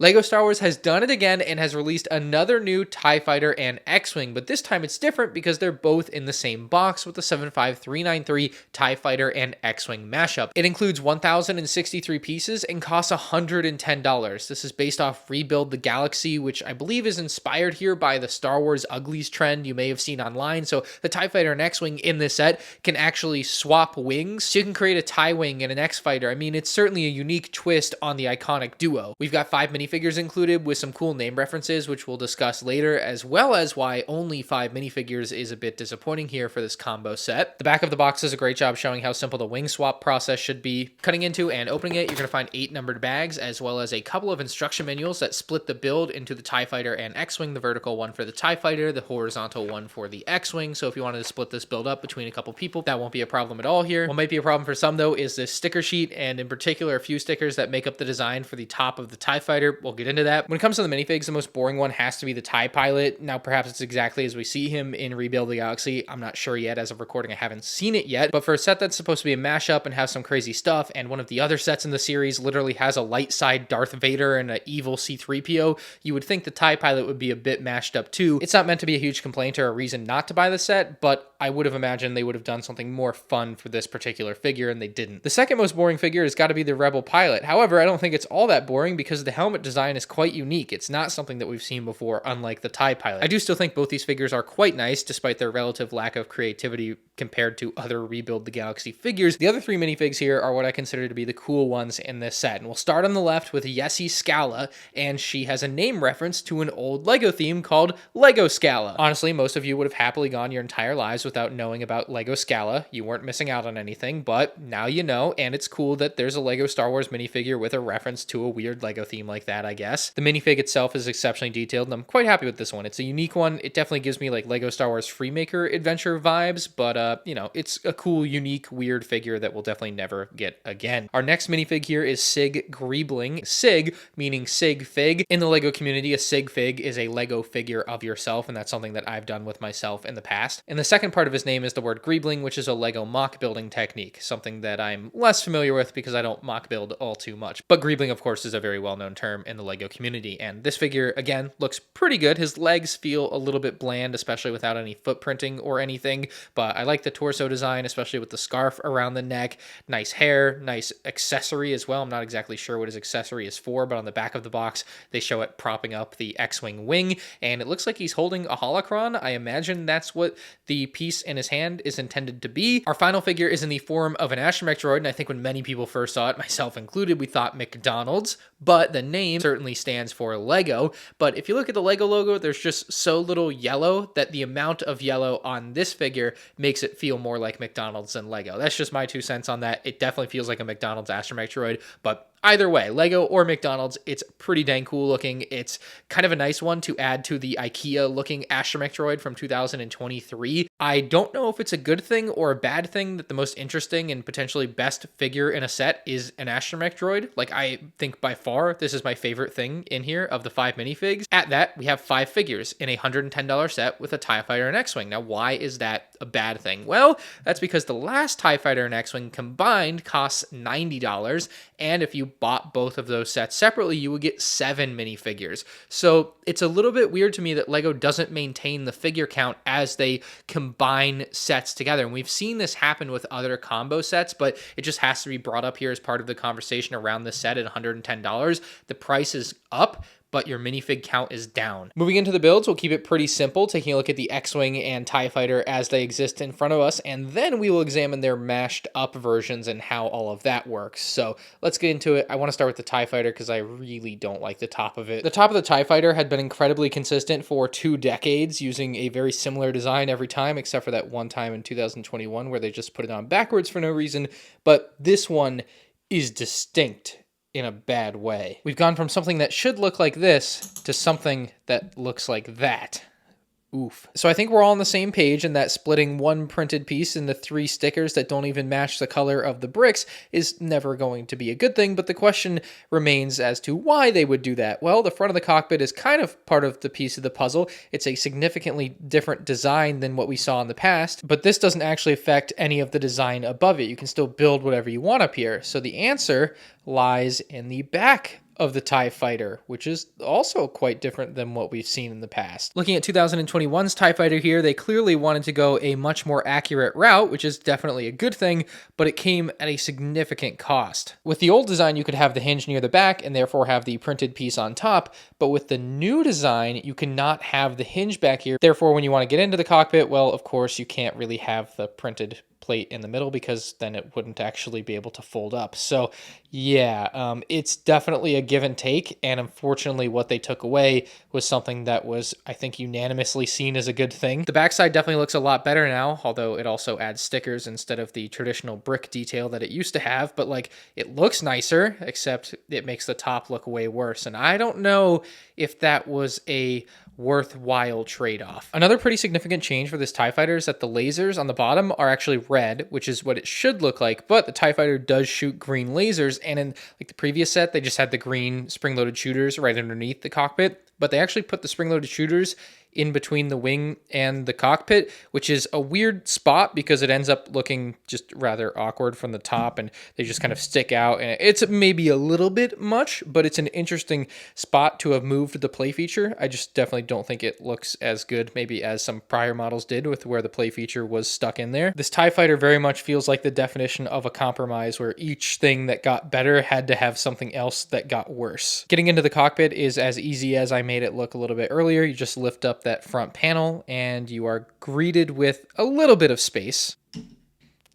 LEGO Star Wars has done it again and has released another new TIE Fighter and X-Wing, but this time it's different because they're both in the same box with the 75393 TIE Fighter and X-Wing mashup. It includes 1,063 pieces and costs $110. This is based off Rebuild the Galaxy, which I believe is inspired here by the Star Wars Uglies trend you may have seen online. So the TIE Fighter and X-Wing in this set can actually swap wings, so you can create a TIE Wing and an X-Fighter. I mean, it's certainly a unique twist on the iconic duo. We've got 5 minifigures included with some cool name references, which we'll discuss later, as well as why only 5 minifigures is a bit disappointing here for this combo set. The back of the box does a great job showing how simple the wing swap process should be. Cutting into and opening it, you're going to find 8 numbered bags, as well as a couple of instruction manuals that split the build into the TIE Fighter and X-Wing, the vertical one for the TIE Fighter, the horizontal one for the X-Wing. So if you wanted to split this build up between a couple people, that won't be a problem at all here. What might be a problem for some, though, is this sticker sheet, and in particular, a few stickers that make up the design for the top of the TIE Fighter. We'll get into that. When it comes to the minifigs, the most boring one has to be the TIE Pilot. Now, perhaps it's exactly as we see him in Rebuild the Galaxy. I'm not sure yet. As of recording, I haven't seen it yet. But for a set that's supposed to be a mashup and have some crazy stuff, and one of the other sets in the series literally has a light side Darth Vader and an evil C-3PO, you would think the TIE Pilot would be a bit mashed up too. It's not meant to be a huge complaint or a reason not to buy the set, but I would have imagined they would have done something more fun for this particular figure, and they didn't. The second most boring figure has got to be the Rebel Pilot. However, I don't think it's all that boring because the helmet design is quite unique. It's not something that we've seen before, unlike the TIE Pilot. I do still think both these figures are quite nice, despite their relative lack of creativity compared to other Rebuild the Galaxy figures. The other 3 minifigs here are what I consider to be the cool ones in this set. And we'll start on the left with Yessie Scala, and she has a name reference to an old LEGO theme called LEGO Scala. Honestly, most of you would have happily gone your entire lives without knowing about LEGO Scala. You weren't missing out on anything, but now you know, and it's cool that there's a LEGO Star Wars minifigure with a reference to a weird LEGO theme like that, I guess. The minifig itself is exceptionally detailed, and I'm quite happy with this one. It's a unique one. It definitely gives me like LEGO Star Wars Freemaker Adventure vibes, but you know, it's a cool, unique, weird figure that we'll definitely never get again. Our next minifig here is Sig Griebling. Sig meaning Sig Fig. In the LEGO community, a Sig Fig is a LEGO figure of yourself, and that's something that I've done with myself in the past. And the second part of his name is the word Griebling, which is a LEGO mock building technique, something that I'm less familiar with because I don't mock build all too much. But Griebling, of course, is a very well-known term in the LEGO community, and this figure, again, looks pretty good. His legs feel a little bit bland, especially without any footprinting or anything, but I like the torso design, especially with the scarf around the neck. Nice hair, nice accessory as well. I'm not exactly sure what his accessory is for, but on the back of the box, they show it propping up the X-Wing wing, and it looks like he's holding a holocron. I imagine that's what the piece in his hand is intended to be. Our final figure is in the form of an astromech droid, and I think when many people first saw it, myself included, we thought McDonald's, but the name certainly stands for LEGO. But if you look at the LEGO logo, there's just so little yellow that the amount of yellow on this figure makes it feel more like McDonald's than LEGO. That's just my 2 cents on that. It definitely feels like a McDonald's astromech droid, but either way, LEGO or McDonald's, it's pretty dang cool looking. It's kind of a nice one to add to the IKEA looking astromech droid from 2023. I don't know if it's a good thing or a bad thing that the most interesting and potentially best figure in a set is an astromech droid. Like, I think by far this is my favorite thing in here of the 5 minifigs. At that, we have 5 figures in a $110 set with a TIE Fighter and X-Wing. Now, why is that a bad thing? Well, that's because the last TIE Fighter and X-Wing combined costs $90, and if you bought both of those sets separately, you would get 7 minifigures. So it's a little bit weird to me that LEGO doesn't maintain the figure count as they combine sets together. And we've seen this happen with other combo sets, but it just has to be brought up here as part of the conversation around the set at $110. The price is up, but your minifig count is down. Moving into the builds, we'll keep it pretty simple, taking a look at the X-Wing and TIE Fighter as they exist in front of us, and then we will examine their mashed up versions and how all of that works. So let's get into it. I want to start with the TIE Fighter because I really don't like the top of it. The top of the TIE Fighter had been incredibly consistent for 2 decades, using a very similar design every time, except for that one time in 2021 where they just put it on backwards for no reason, but this one is distinct in a bad way. We've gone from something that should look like this to something that looks like that. Oof. So I think we're all on the same page, and that splitting one printed piece into 3 stickers that don't even match the color of the bricks is never going to be a good thing, but the question remains as to why they would do that. Well, the front of the cockpit is kind of part of the piece of the puzzle. It's a significantly different design than what we saw in the past, but this doesn't actually affect any of the design above it. You can still build whatever you want up here. So the answer lies in the back of the TIE Fighter, which is also quite different than what we've seen in the past. Looking at 2021's TIE Fighter here, they clearly wanted to go a much more accurate route, which is definitely a good thing, but it came at a significant cost. With the old design, you could have the hinge near the back and therefore have the printed piece on top, but with the new design, you cannot have the hinge back here. Therefore, when you want to get into the cockpit, well, of course, you can't really have the printed plate in the middle because then it wouldn't actually be able to fold up. So yeah, it's definitely a give and take. And unfortunately, what they took away was something that was, I think, unanimously seen as a good thing. The backside definitely looks a lot better now, although it also adds stickers instead of the traditional brick detail that it used to have. But like, it looks nicer, except it makes the top look way worse. And I don't know if that was a worthwhile trade-off. Another pretty significant change for this TIE Fighter is that the lasers on the bottom are actually red, which is what it should look like, but the TIE Fighter does shoot green lasers, and in like the previous set, they just had the green spring-loaded shooters right underneath the cockpit, but they actually put the spring-loaded shooters in between the wing and the cockpit, which is a weird spot because it ends up looking just rather awkward from the top and they just kind of stick out, and it's maybe a little bit much, but it's an interesting spot to have moved the play feature. I just definitely don't think it looks as good maybe as some prior models did with where the play feature was stuck in there. This TIE Fighter very much feels like the definition of a compromise where each thing that got better had to have something else that got worse. Getting into the cockpit is as easy as I made it look a little bit earlier. You just lift up that front panel and you are greeted with a little bit of space.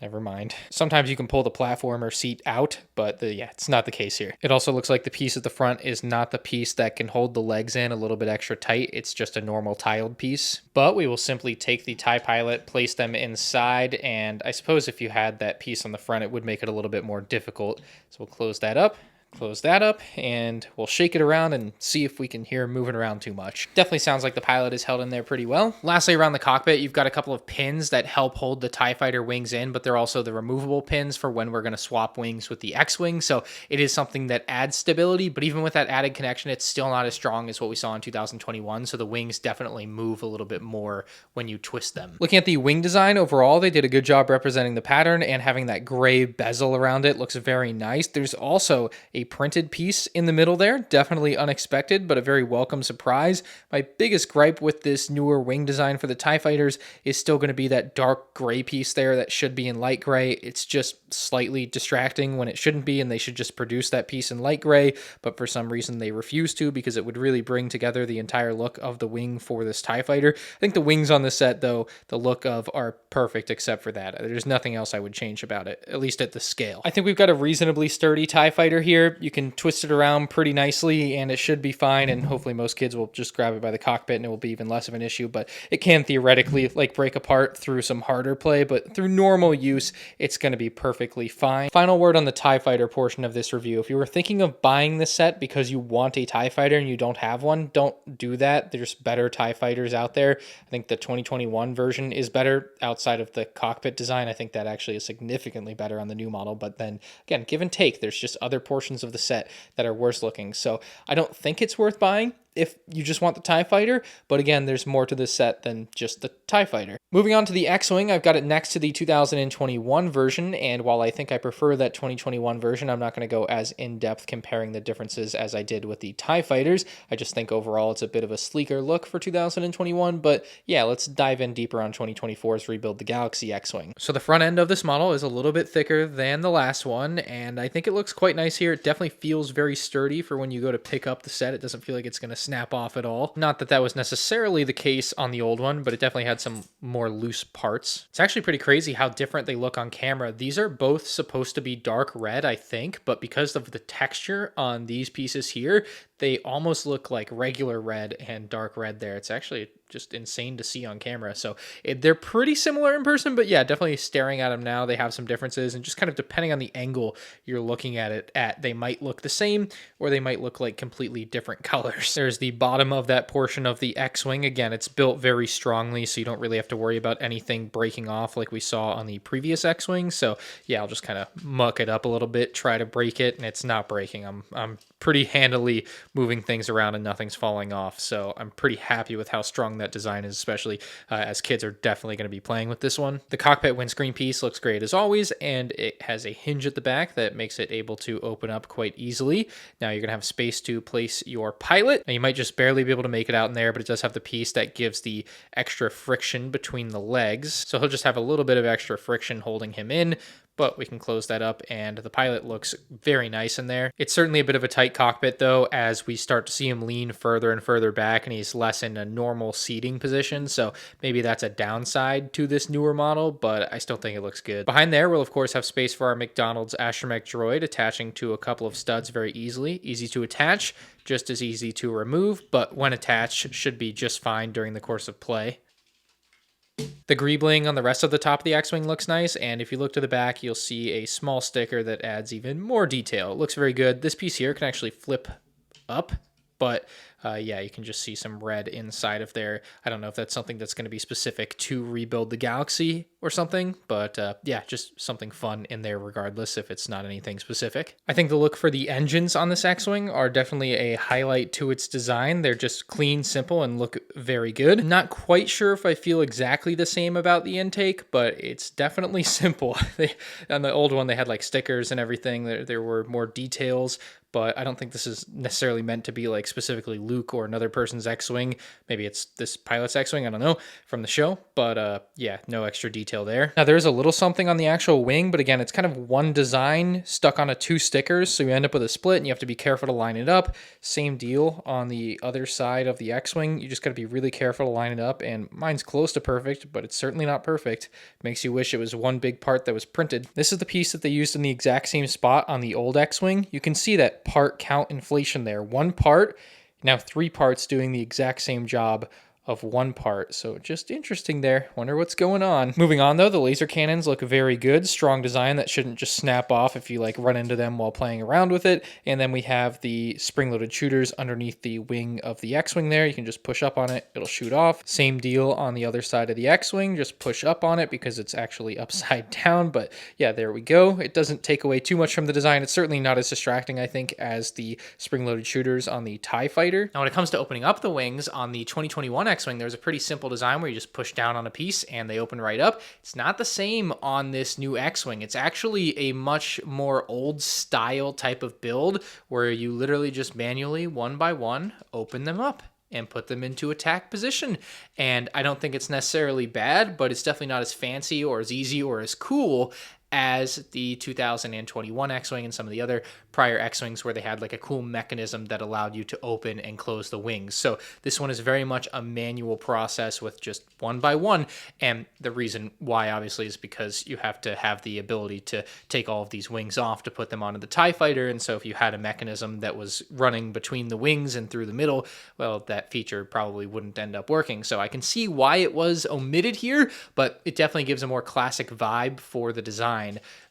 Never mind. Sometimes you can pull the platform or seat out, but yeah, it's not the case here. It also looks like the piece at the front is not the piece that can hold the legs in a little bit extra tight. It's just a normal tiled piece. But we will simply take the TIE Pilot, place them inside, and I suppose if you had that piece on the front, it would make it a little bit more difficult. So we'll close that up. And we'll shake it around and see if we can hear moving around too much. Definitely sounds like the pilot is held in there pretty well. Lastly, around the cockpit, you've got a couple of pins that help hold the TIE Fighter wings in, but they're also the removable pins for when we're going to swap wings with the X-Wing. So it is something that adds stability, but even with that added connection, it's still not as strong as what we saw in 2021. So the wings definitely move a little bit more when you twist them. Looking at the wing design overall, they did a good job representing the pattern, and having that gray bezel around it looks very nice. There's also a printed piece in the middle there, definitely unexpected, but a very welcome surprise. My biggest gripe with this newer wing design for the TIE Fighters is still going to be that dark gray piece there that should be in light gray. It's just slightly distracting when it shouldn't be, and they should just produce that piece in light gray, but for some reason they refuse to, because it would really bring together the entire look of the wing for this TIE Fighter. I think the wings on the set, though, the look of are perfect except for that. There's nothing else I would change about it, at least at the scale. I think we've got a reasonably sturdy TIE Fighter here. You can twist it around pretty nicely and it should be fine, and hopefully most kids will just grab it by the cockpit and it will be even less of an issue, but it can theoretically like break apart through some harder play, but through normal use it's going to be perfectly fine. Final word on the TIE Fighter portion of this review. If you were thinking of buying this set because you want a TIE Fighter and you don't have one, don't do that. There's better TIE Fighters out there. I think the 2021 version is better outside of the cockpit design. I think that actually is significantly better on the new model, but then again, give and take, there's just other portions of the set that are worse looking. So I don't think it's worth buying if you just want the TIE Fighter, but again, there's more to this set than just the TIE Fighter. Moving on to the X-Wing, I've got it next to the 2021 version, and while I think I prefer that 2021 version, I'm not going to go as in-depth comparing the differences as I did with the TIE Fighters. I just think overall it's a bit of a sleeker look for 2021, but yeah, let's dive in deeper on 2024's Rebuild the Galaxy X-Wing. So the front end of this model is a little bit thicker than the last one, and I think it looks quite nice here. It definitely feels very sturdy for when you go to pick up the set. It doesn't feel like it's going to snap off at all. Not that that was necessarily the case on the old one, but it definitely had some more loose parts. It's actually pretty crazy how different they look on camera. These are both supposed to be dark red, I think, but because of the texture on these pieces here, they almost look like regular red and dark red there. It's actually just insane to see on camera. So they're pretty similar in person, but yeah, definitely staring at them now, they have some differences, and just kind of depending on the angle you're looking at it at, they might look the same or they might look like completely different colors. There's the bottom of that portion of the X-Wing. Again, it's built very strongly, so you don't really have to worry about anything breaking off like we saw on the previous X-Wing. So yeah, I'll just kind of muck it up a little bit, try to break it, and it's not breaking. I'm pretty handily moving things around and nothing's falling off. So I'm pretty happy with how strong that design is, especially as kids are definitely going to be playing with this one. The cockpit windscreen piece looks great as always, and it has a hinge at the back that makes it able to open up quite easily. Now you're going to have space to place your pilot. Now you might just barely be able to make it out in there, but it does have the piece that gives the extra friction between the legs. So he'll just have a little bit of extra friction holding him in, but we can close that up and the pilot looks very nice in there. It's certainly a bit of a tight cockpit though, as we start to see him lean further and further back and he's less in a normal seating position. So maybe that's a downside to this newer model, but I still think it looks good. Behind there, we'll of course have space for our McDonald's astromech droid attaching to a couple of studs very easily. Easy to attach, just as easy to remove, but when attached should be just fine during the course of play. The greebling on the rest of the top of the X-Wing looks nice, and if you look to the back, you'll see a small sticker that adds even more detail. It looks very good. This piece here can actually flip up, but yeah, you can just see some red inside of there. I don't know if that's something that's going to be specific to Rebuild the Galaxy or something, but yeah, just something fun in there regardless if it's not anything specific. I think the look for the engines on this X-Wing are definitely a highlight to its design. They're just clean, simple, and look very good. Not quite sure if I feel exactly the same about the intake, but it's definitely simple. On the old one, they had like stickers and everything. There were more details, but I don't think this is necessarily meant to be like specifically Luke or another person's X-Wing. Maybe it's this pilot's X-Wing, I don't know, from the show, but yeah, no extra detail there. Now there's a little something on the actual wing, but again, it's kind of one design stuck on two stickers, so you end up with a split and you have to be careful to line it up. Same deal on the other side of the X-Wing. You just got to be really careful to line it up, and mine's close to perfect, but it's certainly not perfect. Makes you wish it was one big part that was printed. This is the piece that they used in the exact same spot on the old X-Wing. You can see that part count inflation there. One part, now 3 parts doing the exact same job of one part. So just interesting there. Wonder what's going on. Moving on though, the laser cannons look very good. Strong design that shouldn't just snap off if you like run into them while playing around with it. And then we have the spring-loaded shooters underneath the wing of the X-Wing there. You can just push up on it, it'll shoot off. Same deal on the other side of the X-Wing. Just push up on it because it's actually upside down. But yeah, there we go. It doesn't take away too much from the design. It's certainly not as distracting, I think, as the spring-loaded shooters on the TIE Fighter. Now when it comes to opening up the wings on the 2021 X-Wing, there's a pretty simple design where you just push down on a piece and they open right up. It's not the same on this new X-Wing. It's actually a much more old style type of build where you literally just manually, one by one, open them up and put them into attack position. And I don't think it's necessarily bad, but it's definitely not as fancy or as easy or as cool as the 2021 X-Wing and some of the other prior X-Wings where they had like a cool mechanism that allowed you to open and close the wings. So this one is very much a manual process with just one by one. And the reason why obviously is because you have to have the ability to take all of these wings off to put them onto the TIE Fighter. And so if you had a mechanism that was running between the wings and through the middle, well, that feature probably wouldn't end up working. So I can see why it was omitted here, but it definitely gives a more classic vibe for the design.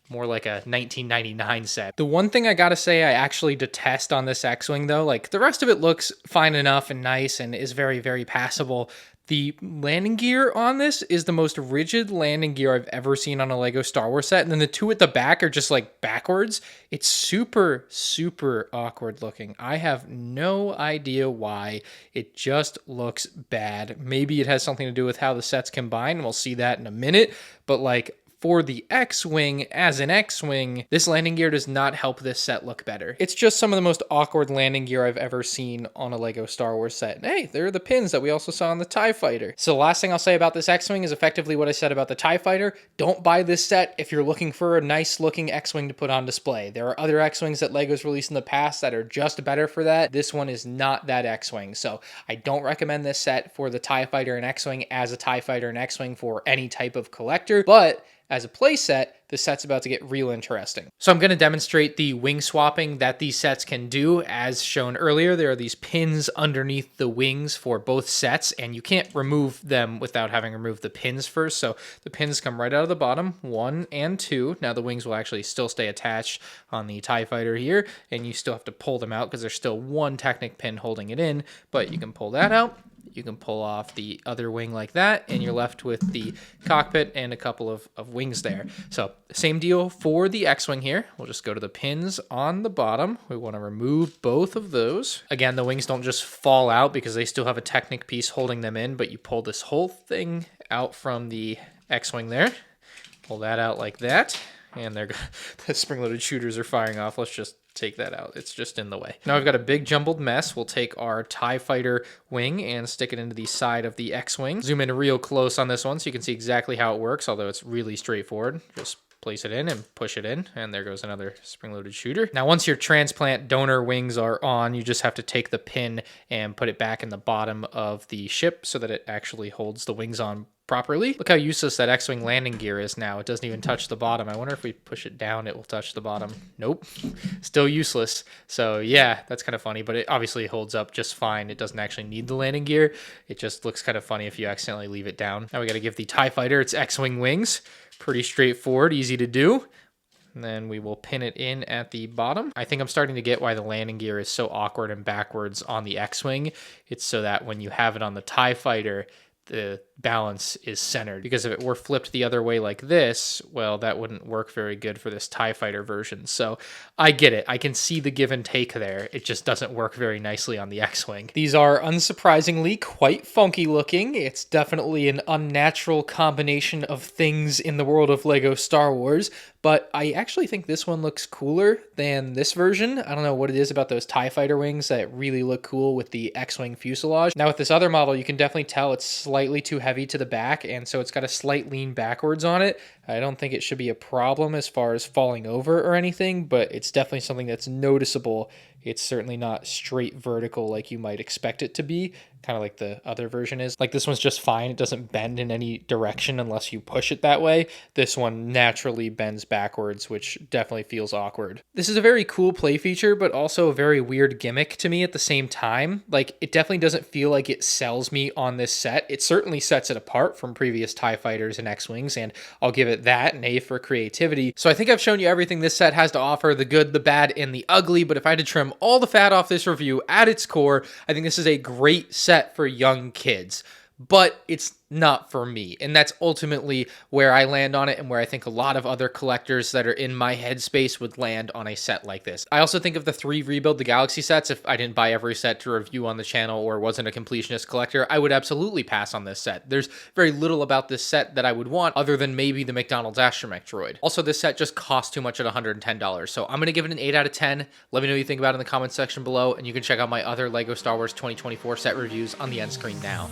More like a 1999 set. The one thing I gotta say I actually detest on this X-Wing though, like the rest of it looks fine enough and nice and is very, very passable. The landing gear on this is the most rigid landing gear I've ever seen on a LEGO Star Wars set. And then the two at the back are just like backwards. It's super, super awkward looking. I have no idea why. It just looks bad. Maybe it has something to do with how the sets combine, and we'll see that in a minute. But like, for the X-Wing, as an X-Wing, this landing gear does not help this set look better. It's just some of the most awkward landing gear I've ever seen on a LEGO Star Wars set. And hey, there are the pins that we also saw on the TIE Fighter. So the last thing I'll say about this X-Wing is effectively what I said about the TIE Fighter. Don't buy this set if you're looking for a nice looking X-Wing to put on display. There are other X-Wings that LEGO's released in the past that are just better for that. This one is not that X-Wing. So I don't recommend this set for the TIE Fighter and X-Wing as a TIE Fighter and X-Wing for any type of collector, but as a playset, the set's about to get real interesting. So I'm going to demonstrate the wing swapping that these sets can do. As shown earlier, there are these pins underneath the wings for both sets, and you can't remove them without having removed the pins first. So the pins come right out of the bottom, 1 and 2. Now the wings will actually still stay attached on the TIE Fighter here, and you still have to pull them out because there's still one Technic pin holding it in, but you can pull that out. You can pull off the other wing like that, and you're left with the cockpit and a couple of wings there. So same deal for the X-Wing here. We'll just go to the pins on the bottom. We want to remove both of those. Again, the wings don't just fall out because they still have a Technic piece holding them in, but you pull this whole thing out from the X-Wing there. Pull that out like that, and the spring-loaded shooters are firing off. Let's just take that out. It's just in the way. Now I've got a big jumbled mess. We'll take our TIE Fighter wing and stick it into the side of the X-Wing. Zoom in real close on this one so you can see exactly how it works, although it's really straightforward. Just place it in and push it in, and there goes another spring-loaded shooter. Now once your transplant donor wings are on, you just have to take the pin and put it back in the bottom of the ship so that it actually holds the wings on properly. Look how useless that X-Wing landing gear is now. It doesn't even touch the bottom. I wonder if we push it down, it will touch the bottom. Nope, still useless. So yeah, that's kind of funny, but it obviously holds up just fine. It doesn't actually need the landing gear. It just looks kind of funny if you accidentally leave it down. Now we got to give the TIE Fighter its X-Wing wings. Pretty straightforward, easy to do. And then we will pin it in at the bottom. I think I'm starting to get why the landing gear is so awkward and backwards on the X-Wing. It's so that when you have it on the TIE Fighter, the balance is centered, because if it were flipped the other way like this, well, that wouldn't work very good for this TIE Fighter version. So I get it. I can see the give and take there. It just doesn't work very nicely on the X-Wing. These are unsurprisingly quite funky looking. It's definitely an unnatural combination of things in the world of LEGO Star Wars, but I actually think this one looks cooler than this version. I don't know what it is about those TIE Fighter wings that really look cool with the X-Wing fuselage. Now with this other model, you can definitely tell it's slightly too heavy to the back, and so it's got a slight lean backwards on it. I don't think it should be a problem as far as falling over or anything, but it's definitely something that's noticeable. It's certainly not straight vertical like you might expect it to be, kind of like the other version is. Like this one's just fine. It doesn't bend in any direction unless you push it that way. This one naturally bends backwards, which definitely feels awkward. This is a very cool play feature, but also a very weird gimmick to me at the same time. Like it definitely doesn't feel like it sells me on this set. It certainly sets it apart from previous TIE Fighters and X-Wings, and I'll give it that, an A for creativity. So I think I've shown you everything this set has to offer, the good, the bad, and the ugly, but if I had to trim all the fat off this review at its core, I think this is a great set for young kids, but it's not for me. And that's ultimately where I land on it, and where I think a lot of other collectors that are in my headspace would land on a set like this. I also think of the 3 Rebuild the Galaxy sets, if I didn't buy every set to review on the channel or wasn't a completionist collector, I would absolutely pass on this set. There's very little about this set that I would want other than maybe the McDonald's Astromech droid. Also, this set just costs too much at $110, so I'm going to give it an 8 out of 10. Let me know what you think about it in the comments section below, and you can check out my other LEGO Star Wars 2024 set reviews on the end screen now.